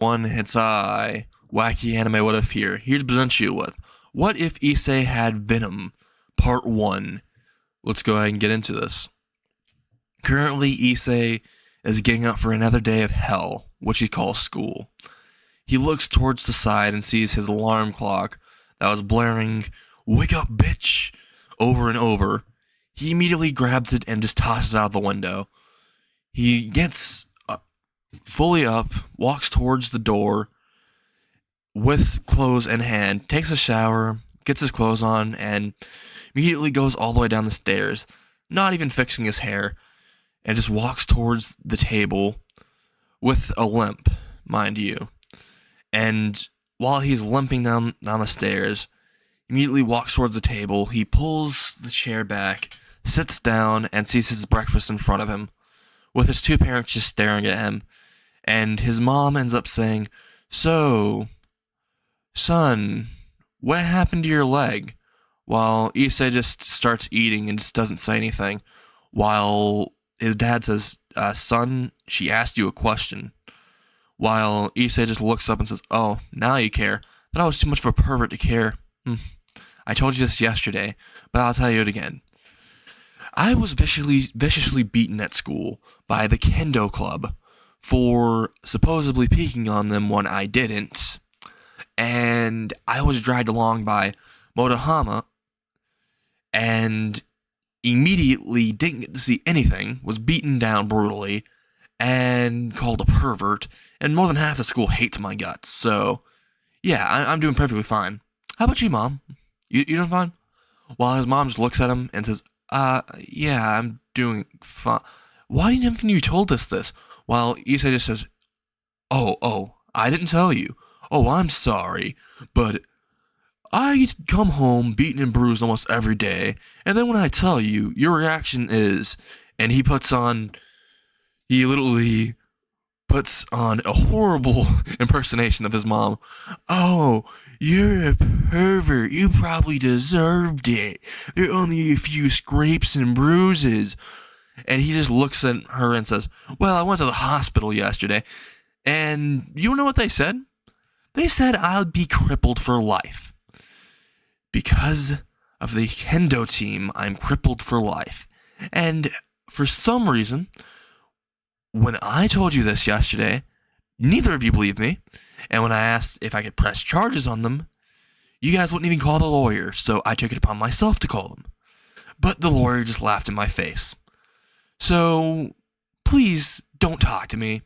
One, it's I, Wacky Anime What If here to present you with What If Issei Had Venom, Part 1. Let's go ahead and get into this. Currently, Issei is getting up for another day of hell, which he calls school. He looks towards the side and sees his alarm clock that was blaring, "Wake up, bitch!" over and over. He immediately grabs it and just tosses it out the window. He gets fully up, walks towards the door with clothes in hand, takes a shower, gets his clothes on, and immediately goes all the way down the stairs, not even fixing his hair, and just walks towards the table with a limp, mind you. And while he's limping down the stairs, immediately walks towards the table. He pulls the chair back, sits down, and sees his breakfast in front of him, with his two parents just staring at him. And his mom ends up saying, "So, son, what happened to your leg?" While Issei just starts eating and just doesn't say anything. While his dad says, "Son, she asked you a question." While Issei just looks up and says, "Oh, now you care. Thought I was too much of a pervert to care. I told you this yesterday, but I'll tell you it again. I was viciously beaten at school by the Kendo Club for supposedly peeking on them when I didn't, and I was dragged along by Motohama, and immediately didn't get to see anything, was beaten down brutally, and called a pervert, and more than half the school hates my guts, so, yeah, I'm doing perfectly fine. How about you, Mom? You doing fine?" While his mom just looks at him and says, yeah, I'm doing fine. Why haven't you told us this?" While Issei just says, Oh, I didn't tell you. Oh, I'm sorry, but I come home beaten and bruised almost every day, and then when I tell you, your reaction is, and he literally puts on a horrible impersonation of his mom. "Oh, you're a pervert. You probably deserved it. There are only a few scrapes and bruises." And he just looks at her and says, "Well, I went to the hospital yesterday, and you know what they said? They said I'd be crippled for life. Because of the Kendo team, I'm crippled for life. And for some reason, when I told you this yesterday, neither of you believed me, and when I asked if I could press charges on them, you guys wouldn't even call the lawyer, so I took it upon myself to call them. But the lawyer just laughed in my face. So, please don't talk to me.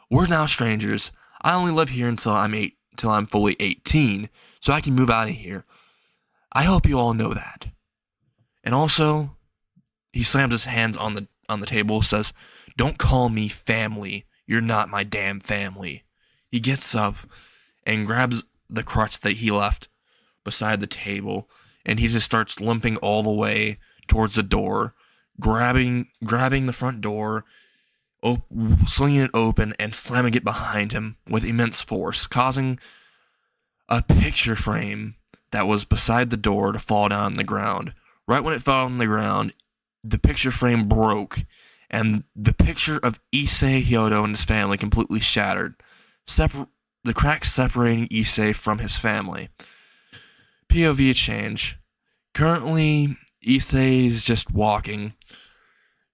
We're now strangers. I only live here until I'm fully 18, so I can move out of here. I hope you all know that." And also, he slams his hands on the table, says, "Don't call me family. You're not my damn family." He gets up and grabs the crutch that he left beside the table, and he just starts limping all the way towards the door, grabbing the front door, swinging it open, and slamming it behind him with immense force, causing a picture frame that was beside the door to fall down on the ground. Right when it fell on the ground, the picture frame broke, and the picture of Issei Hyodo and his family completely shattered, the cracks separating Issei from his family. POV change. Currently, Issei's just walking.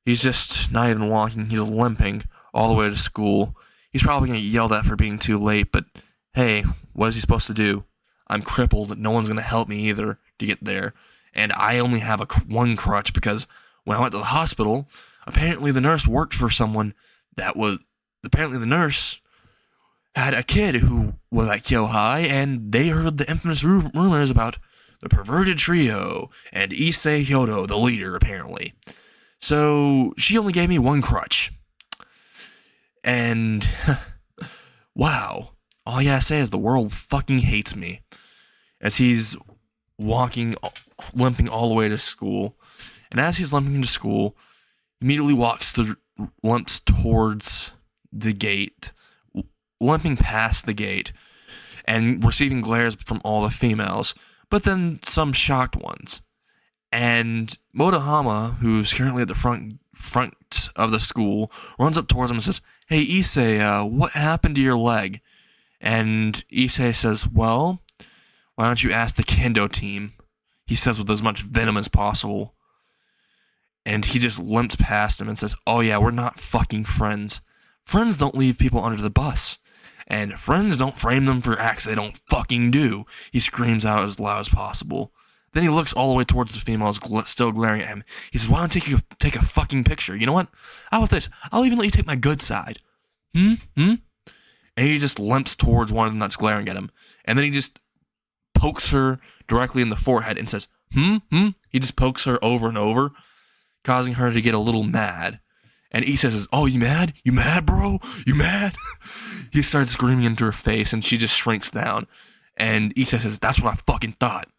He's just not even walking, he's limping all the way to school. He's probably going to get yelled at for being too late, but hey, what is he supposed to do? I'm crippled, no one's going to help me either to get there, and I only have one crutch because when I went to the hospital, apparently the nurse worked for someone apparently the nurse had a kid who was at Kyohai, and they heard the infamous rumors about the perverted trio, and Issei Hyodo, the leader, apparently. So, she only gave me one crutch. And, wow. All I gotta say is the world fucking hates me. As he's limping all the way to school. And as he's limping to school, he immediately limps towards the gate, limping past the gate, and receiving glares from all the females, but then some shocked ones. And Motohama, who's currently at the front of the school, runs up towards him and says, "Hey, Issei, what happened to your leg?" And Issei says, well, why don't you ask the kendo team? He says with as much venom as possible. And he just limps past him and says, oh yeah, we're not fucking friends. Friends don't leave people under the bus. And friends don't frame them for acts they don't fucking do. He screams out as loud as possible. Then he looks all the way towards the females still glaring at him. He says, why don't you take a fucking picture? You know what? How about this? I'll even let you take my good side. And he just limps towards one of them that's glaring at him. And then he just pokes her directly in the forehead and says, He just pokes her over and over, causing her to get a little mad. And Issei says, oh, you mad? You mad, bro? You mad? He starts screaming into her face, and she just shrinks down. And Issei says, that's what I fucking thought.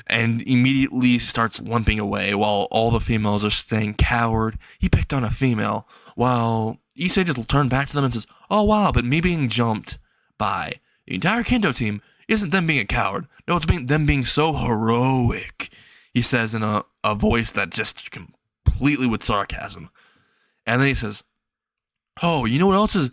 And immediately starts limping away while all the females are saying, coward. He picked on a female. While Issei just turned back to them and says, oh, wow, but me being jumped by the entire kendo team isn't them being a coward. No, it's them being so heroic. He says in a voice that just completely with sarcasm. And then he says, oh, you know what else is...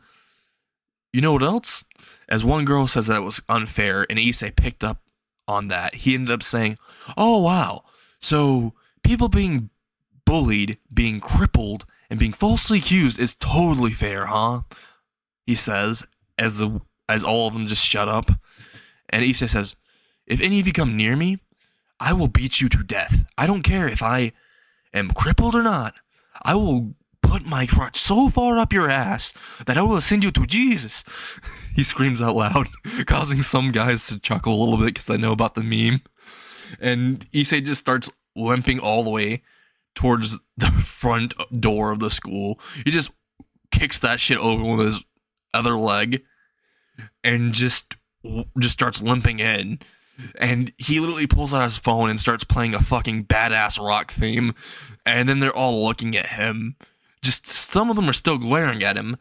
You know what else? As one girl says that it was unfair, and Issei picked up on that, he ended up saying, oh, wow, so people being bullied, being crippled, and being falsely accused is totally fair, huh? He says, as all of them just shut up. And Issei says, if any of you come near me, I will beat you to death. I don't care if I am crippled or not. I will put my crutch so far up your ass that I will send you to Jesus. He screams out loud, causing some guys to chuckle a little bit because I know about the meme. And Issei just starts limping all the way towards the front door of the school. He just kicks that shit open with his other leg and just starts limping in. And he literally pulls out his phone and starts playing a fucking badass rock theme. And then they're all looking at him. Just some of them are still glaring at him.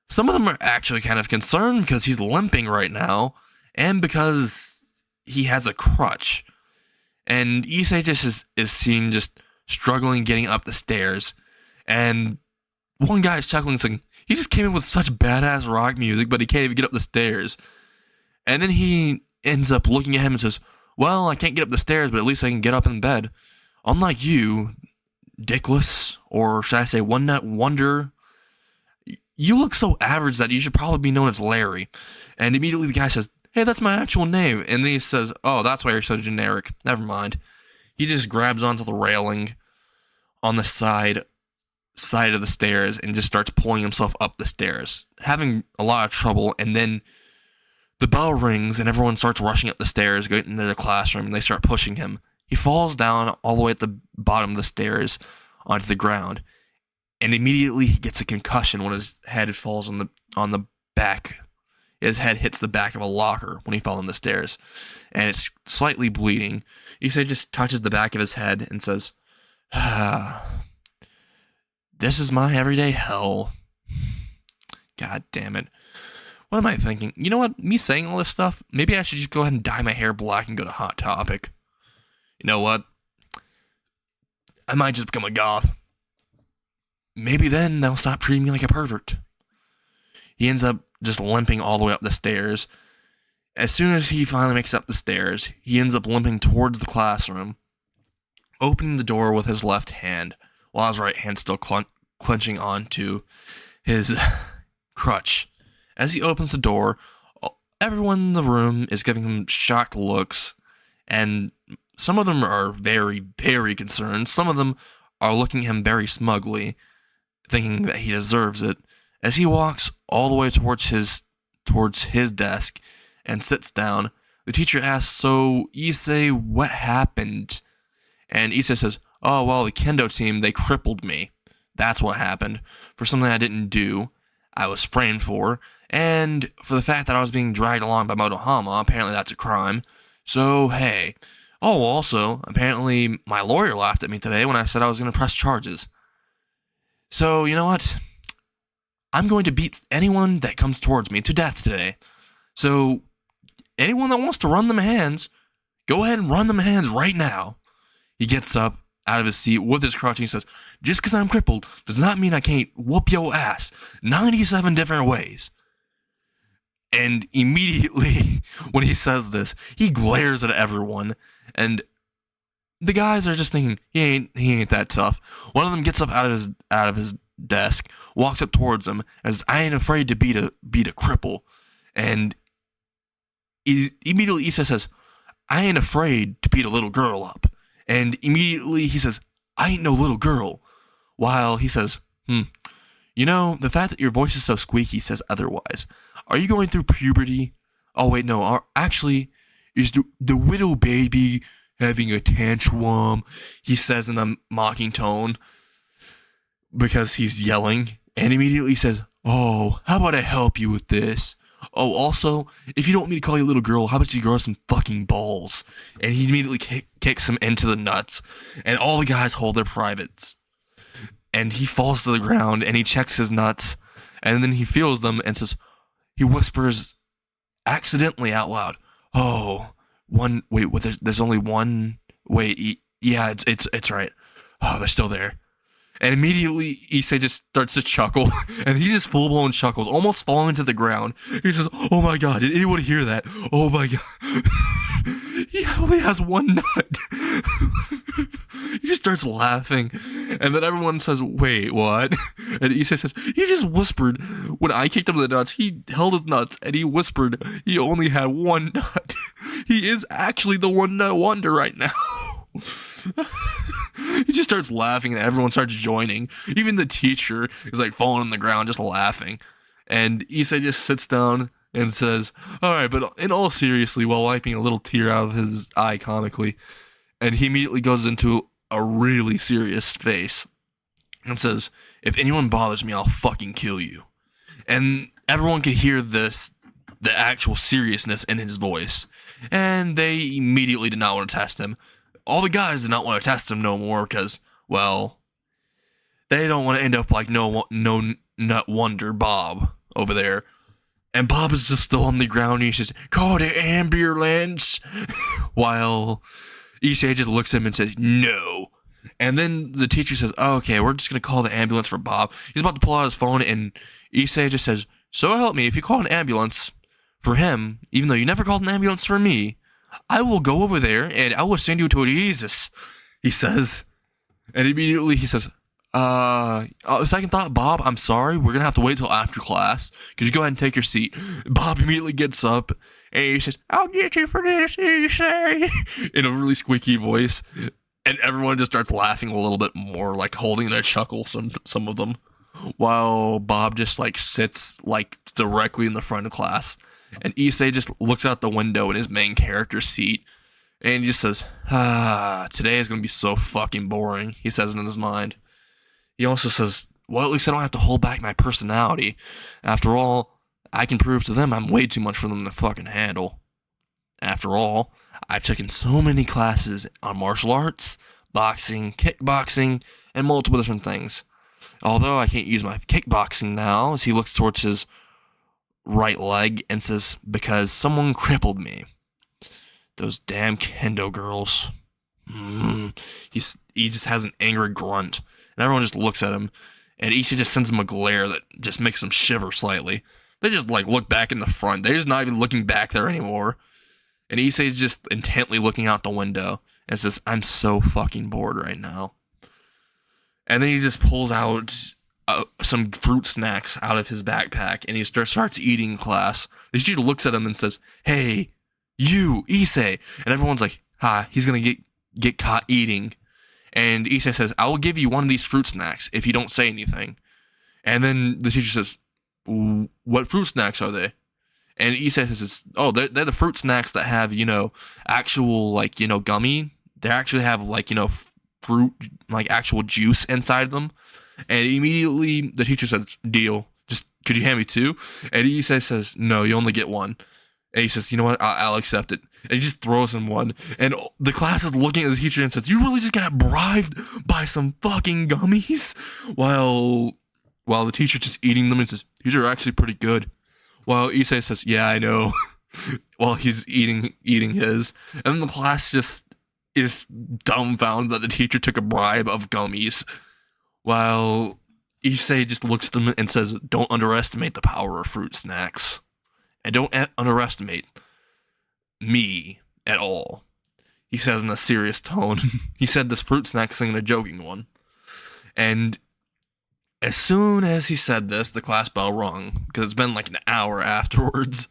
Some of them are actually kind of concerned because he's limping right now. And because he has a crutch. And Issei just is seen just struggling getting up the stairs. And one guy is chuckling saying, he just came in with such badass rock music, but he can't even get up the stairs. And then he ends up looking at him and says, well, I can't get up the stairs, but at least I can get up in bed. Unlike you, Dickless, or should I say One Nut Wonder, you look so average that you should probably be known as Larry. And immediately the guy says, hey, that's my actual name. And then he says, oh, that's why you're so generic. Never mind. He just grabs onto the railing on the side of the stairs and just starts pulling himself up the stairs, having a lot of trouble. And then the bell rings and everyone starts rushing up the stairs, going into their classroom, and they start pushing him. He falls down all the way at the bottom of the stairs onto the ground, and immediately he gets a concussion when his head falls on the back. His head hits the back of a locker when he fell on the stairs, and it's slightly bleeding. Issei just touches the back of his head and says, this is my everyday hell. God damn it. What am I thinking? You know what? Me saying all this stuff, maybe I should just go ahead and dye my hair black and go to Hot Topic. You know what? I might just become a goth. Maybe then they'll stop treating me like a pervert. He ends up just limping all the way up the stairs. As soon as he finally makes it up the stairs, he ends up limping towards the classroom, opening the door with his left hand, while his right hand still clenching onto his crutch. As he opens the door, everyone in the room is giving him shocked looks, and some of them are very, very concerned. Some of them are looking at him very smugly, thinking that he deserves it. As he walks all the way towards his desk and sits down, the teacher asks, so Issei, what happened? And Issei says, oh, well, the kendo team, they crippled me. That's what happened. For something I didn't do, I was framed for. And for the fact that I was being dragged along by Motohama, apparently that's a crime. So, hey. Oh, also, apparently my lawyer laughed at me today when I said I was going to press charges. So, you know what? I'm going to beat anyone that comes towards me to death today. So, anyone that wants to run them hands, go ahead and run them hands right now. He gets up out of his seat with his crutch and he says, just because I'm crippled does not mean I can't whoop your ass 97 different ways. And immediately when he says this, he glares at everyone, and the guys are just thinking he ain't that tough. One of them gets up out of his desk, walks up towards him, as I ain't afraid to beat a cripple, and immediately Issei says, I ain't afraid to beat a little girl up, and immediately he says, I ain't no little girl, while he says, you know, the fact that your voice is so squeaky says otherwise. Are you going through puberty? Oh wait, no, actually, is the little baby having a tantrum? He says in a mocking tone because he's yelling, and immediately says, oh, how about I help you with this? Oh, also, if you don't want me to call you a little girl, how about you grow some fucking balls? And he immediately kicks him into the nuts, and all the guys hold their privates. And he falls to the ground, and he checks his nuts, and then he feels them, and says, he whispers accidentally out loud, oh, there's only one, yeah, it's right. Oh, they're still there. And immediately Issei just starts to chuckle, and he just full-blown chuckles, almost falling to the ground. He says, oh my god, did anyone hear that? Oh my god. He only has one nut. He just starts laughing, and then everyone says, wait, what? And Issei says, he just whispered, when I kicked him in the nuts, he held his nuts, and he whispered he only had one nut. He is actually the one nut wonder right now. He just starts laughing, and everyone starts joining. Even the teacher is like falling on the ground just laughing. And Issei just sits down and says, alright, but in all seriously, while wiping a little tear out of his eye comically, and he immediately goes into a really serious face and says, if anyone bothers me, I'll fucking kill you. And everyone could hear the actual seriousness in his voice, and they immediately did not want to test him. All the guys did not want to test him no more because, well, they don't want to end up like no nut wonder Bob over there. And Bob is just still on the ground, and he says, call the ambulance, while Issei just looks at him and says, no. And then the teacher says, oh, okay, we're just going to call the ambulance for Bob. He's about to pull out his phone, and Issei just says, so help me, if you call an ambulance for him, even though you never called an ambulance for me, I will go over there, and I will send you to Jesus, he says. And immediately he says, second thought, Bob, I'm sorry, we're going to have to wait till after class. Could you go ahead and take your seat? Bob immediately gets up, and he says, I'll get you for this, Issei, in a really squeaky voice. And everyone just starts laughing a little bit more, like holding their chuckle, some of them. While Bob just like sits like directly in the front of class. And Issei just looks out the window in his main character seat, and he just says, today is going to be so fucking boring, he says it in his mind. He also says, well, at least I don't have to hold back my personality. After all, I can prove to them I'm way too much for them to fucking handle. After all, I've taken so many classes on martial arts, boxing, kickboxing, and multiple different things. Although I can't use my kickboxing now, as he looks towards his right leg and says, because someone crippled me. Those damn kendo girls. He just has an angry grunt, and everyone just looks at him, and Issei just sends him a glare that just makes them shiver slightly. They just like look back in the front. They're just not even looking back there anymore. And Issei's just intently looking out the window and says, I'm so fucking bored right now. And then he just pulls out some fruit snacks out of his backpack, and he starts eating in class. The teacher looks at him and says, hey, you, Issei. And everyone's like, he's going to get caught eating. And Issei says, I will give you one of these fruit snacks if you don't say anything. And then the teacher says, what fruit snacks are they? And Issei says, oh, they're the fruit snacks that have, actual, gummy. They actually have, fruit, actual juice inside them. And immediately the teacher says, deal. Just, could you hand me two? And Issei says, no, you only get one. And he says, you know what, I'll accept it. And he just throws him one. And the class is looking at the teacher and says, you really just got bribed by some fucking gummies? While the teacher's just eating them and says, these are actually pretty good. While Issei says, yeah, I know. While he's eating his. And then the class just is dumbfounded that the teacher took a bribe of gummies. While Issei just looks at them and says, don't underestimate the power of fruit snacks. and don't underestimate me at all. He says in a serious tone. He said this fruit snack thing in a joking one. And as soon as he said this, the class bell rung, because it's been like an hour afterwards.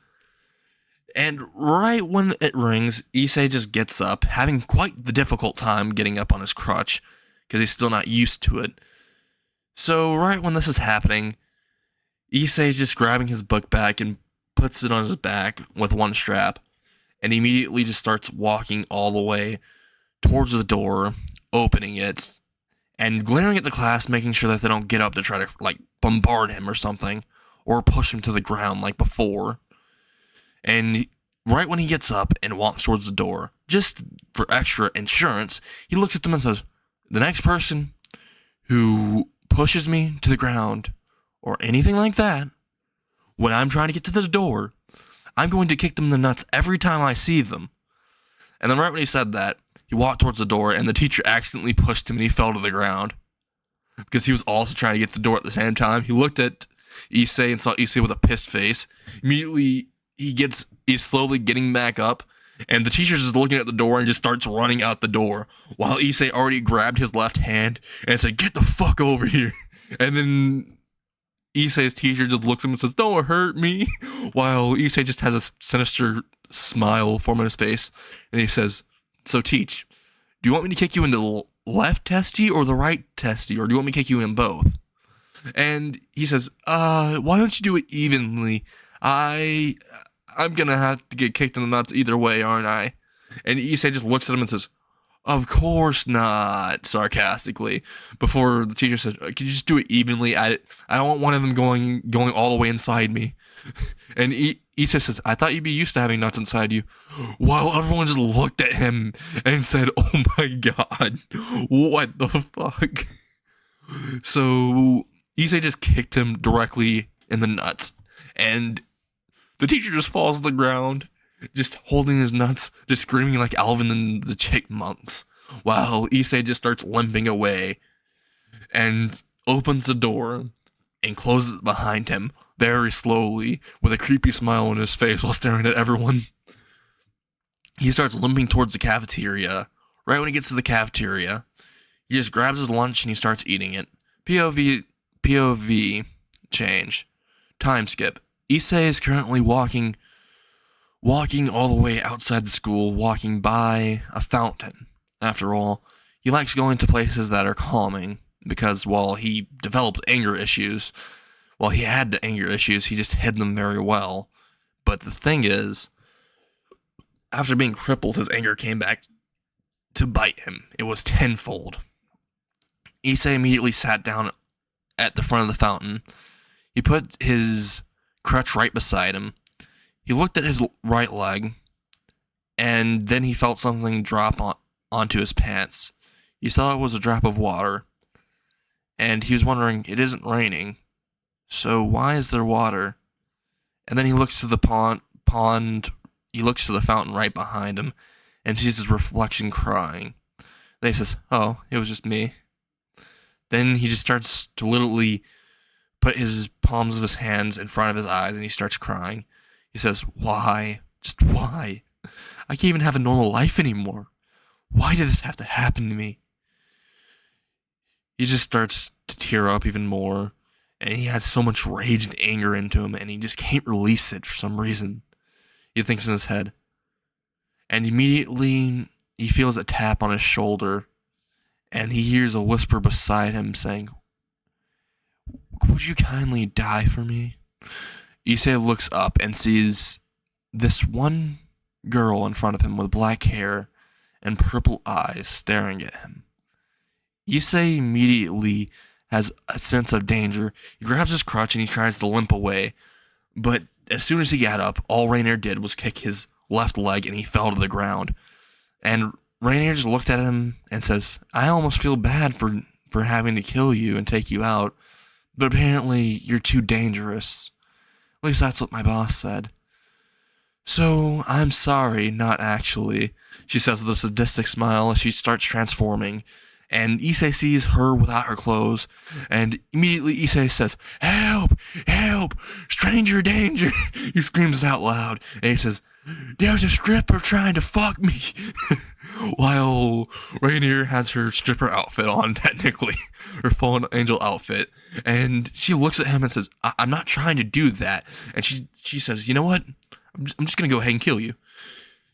And right when it rings, Issei just gets up, having quite the difficult time getting up on his crutch, because he's still not used to it. So right when this is happening, Issei is just grabbing his book bag and puts it on his back with one strap, and immediately just starts walking all the way towards the door, opening it, and glaring at the class, making sure that they don't get up to try to, like, bombard him or something, or push him to the ground like before. And right when he gets up and walks towards the door, just for extra insurance, he looks at them and says, "The next person who pushes me to the ground, or anything like that, when I'm trying to get to this door, I'm going to kick them in the nuts every time I see them." And then right when he said that, he walked towards the door, and the teacher accidentally pushed him, and he fell to the ground. Because he was also trying to get the door at the same time. He looked at Issei and saw Issei with a pissed face. Immediately, he's slowly getting back up, and the teacher's just looking at the door and just starts running out the door, while Issei already grabbed his left hand and said, "Get the fuck over here." And then Issei's teacher just looks at him and says, "Don't hurt me," while Issei just has a sinister smile forming his face, and he says, "So Teach, do you want me to kick you in the left testy or the right testy, or do you want me to kick you in both?" And he says, why don't you do it evenly? I'm gonna have to get kicked in the nuts either way, aren't I?" And Issei just looks at him and says, "Of course not," sarcastically, before the teacher said, "Could you just do it evenly? I don't want one of them going all the way inside me." And Issei says, "I thought you'd be used to having nuts inside you," while everyone just looked at him and said, "Oh my god, what the fuck?" So Issei just kicked him directly in the nuts, and the teacher just falls to the ground, just holding his nuts, just screaming like Alvin and the Chipmunks, while Issei just starts limping away and opens the door and closes it behind him very slowly with a creepy smile on his face while staring at everyone. He starts limping towards the cafeteria. Right when he gets to the cafeteria, he just grabs his lunch and he starts eating it. POV change. Time skip. Issei is currently walking all the way outside the school, walking by a fountain. After all, he likes going to places that are calming, because while he had anger issues, he just hid them very well. But the thing is, after being crippled, his anger came back to bite him. It was tenfold. Issei immediately sat down at the front of the fountain. He put his crutch right beside him. He looked at his right leg, and then he felt something drop onto his pants. He saw it was a drop of water, and he was wondering, it isn't raining, so why is there water? And then he looks to the he looks to the fountain right behind him, and sees his reflection crying. Then he says, "Oh, it was just me." Then he just starts to literally put his palms of his hands in front of his eyes, and he starts crying. He says, "Why? Just why? I can't even have a normal life anymore. Why did this have to happen to me?" He just starts to tear up even more, and he has so much rage and anger into him, and he just can't release it for some reason. He thinks in his head. And immediately, he feels a tap on his shoulder, and he hears a whisper beside him saying, "Would you kindly die for me?" Issei looks up and sees this one girl in front of him with black hair and purple eyes staring at him. Issei immediately has a sense of danger. He grabs his crutch and he tries to limp away, but as soon as he got up, all Rainier did was kick his left leg and he fell to the ground. And Rainier just looked at him and says, "I almost feel bad for having to kill you and take you out, but apparently you're too dangerous. At least that's what my boss said. So, I'm sorry, not actually," she says with a sadistic smile as she starts transforming, And Issei sees her without her clothes, and immediately Issei says, "Help! Help! Stranger danger!" He screams it out loud, and he says, "There's a stripper trying to fuck me." While Rainier has her stripper outfit on, technically, her fallen angel outfit, and she looks at him and says, "I'm not trying to do that." And she says, "You know what? I'm just gonna go ahead and kill you."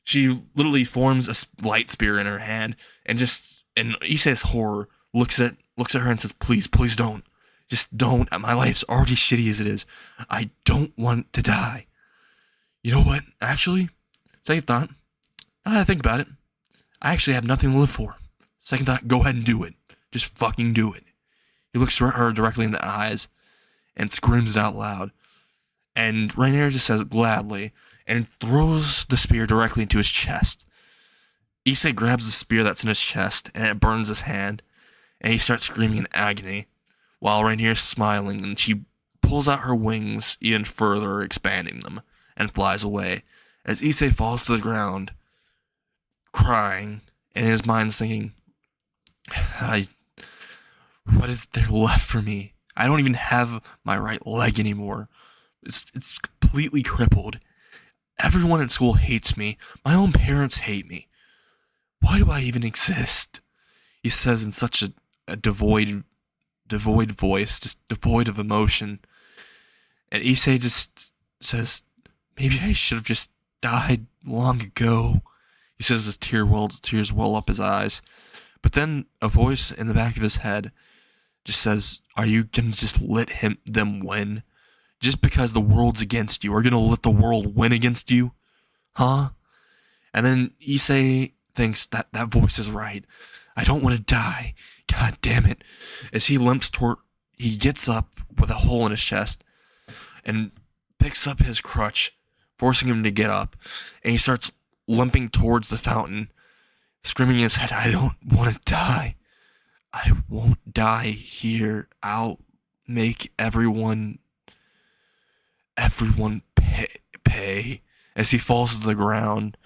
She literally forms a light spear in her hand, and Issei's horror looks at her and says, "Please, please don't. Just don't. My life's already shitty as it is. I don't want to die." You know what? Actually, second thought, now that I think about it, I actually have nothing to live for. Second thought, go ahead and do it. Just fucking do it. He looks her directly in the eyes and screams it out loud. And Rainier just says gladly and throws the spear directly into his chest. Issei grabs the spear that's in his chest and it burns his hand, and he starts screaming in agony while Rainier's smiling, and she pulls out her wings even further, expanding them, and flies away as Issei falls to the ground, crying, and in his mind thinking, what is there left for me? I don't even have my right leg anymore. It's completely crippled. Everyone at school hates me. My own parents hate me. Why do I even exist? He says in such a devoid voice, just devoid of emotion. And Issei just says, maybe I should have just died long ago. He says as tears well up his eyes. But then a voice in the back of his head just says, are you gonna just let them win? Just because the world's against you, are you gonna let the world win against you? Huh? And then Issei thinks that voice is right. I don't want to die. God damn it. As he gets up with a hole in his chest and picks up his crutch, forcing him to get up. And he starts limping towards the fountain, screaming in his head, I don't want to die. I won't die here. I'll make everyone pay. As he falls to the ground,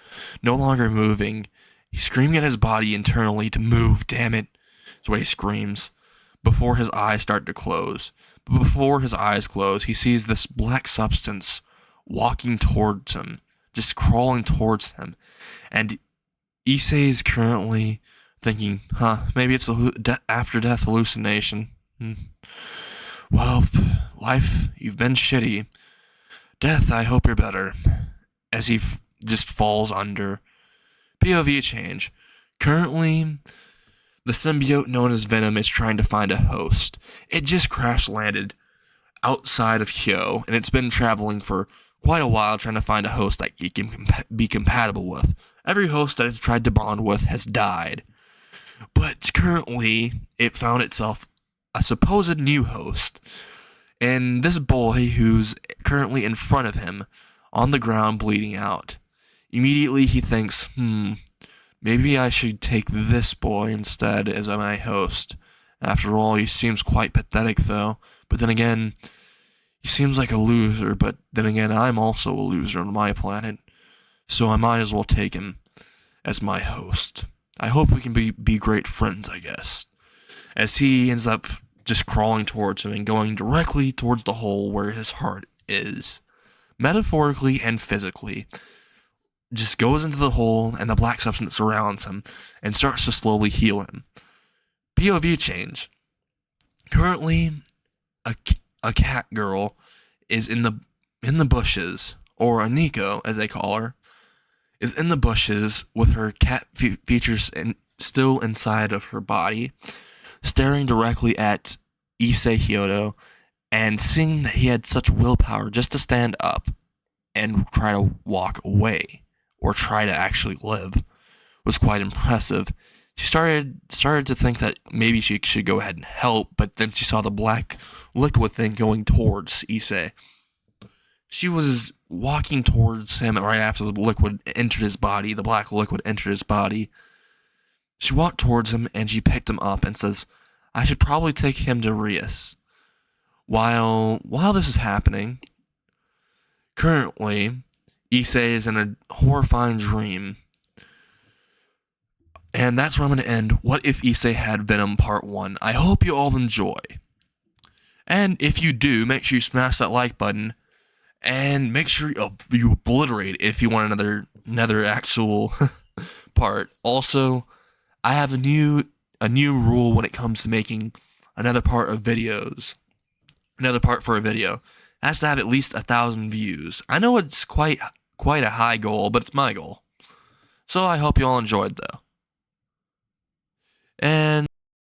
no longer moving, he's screaming at his body internally to move, damn it. That's why he screams, before his eyes start to close. But before his eyes close, he sees this black substance walking towards him, just crawling towards him. And Issei is currently thinking, maybe it's a after-death hallucination. Well, life, you've been shitty. Death, I hope you're better. As he just falls under. POV change. Currently, the symbiote known as Venom is trying to find a host. It just crash landed outside of Hyo, and it's been traveling for quite a while trying to find a host that it can be compatible with. Every host that it's tried to bond with has died. But currently, it found itself a supposed new host. And this boy who's currently in front of him, on the ground bleeding out. Immediately he thinks, maybe I should take this boy instead as my host. After all, he seems quite pathetic though. But then again, he seems like a loser, but then again, I'm also a loser on my planet. So I might as well take him as my host. I hope we can be great friends, I guess. As he ends up just crawling towards him and going directly towards the hole where his heart is. Metaphorically and physically. Just goes into the hole and the black substance surrounds him and starts to slowly heal him. POV change. Currently, a cat girl is in the bushes, or a Nico as they call her, is in the bushes with her cat features still inside of her body, staring directly at Issei Hyodo, and seeing that he had such willpower just to stand up and try to walk away, or try to actually live, was quite impressive. She started to think that maybe she should go ahead and help, but then she saw the black liquid thing going towards Issei. She was walking towards him right after the liquid entered his body, the black liquid entered his body. She walked towards him and she picked him up and says, I should probably take him to Rias. While this is happening, currently, Issei is in a horrifying dream. And that's where I'm going to end What If Issei Had Venom Part 1. I hope you all enjoy. And if you do, make sure you smash that like button. And make sure you obliterate it if you want another actual part. Also, I have a new rule when it comes to making another part of videos. Another part for a video. It has to have at least 1,000 views. I know it's quite a high goal, but it's my goal. So I hope you all enjoyed though. And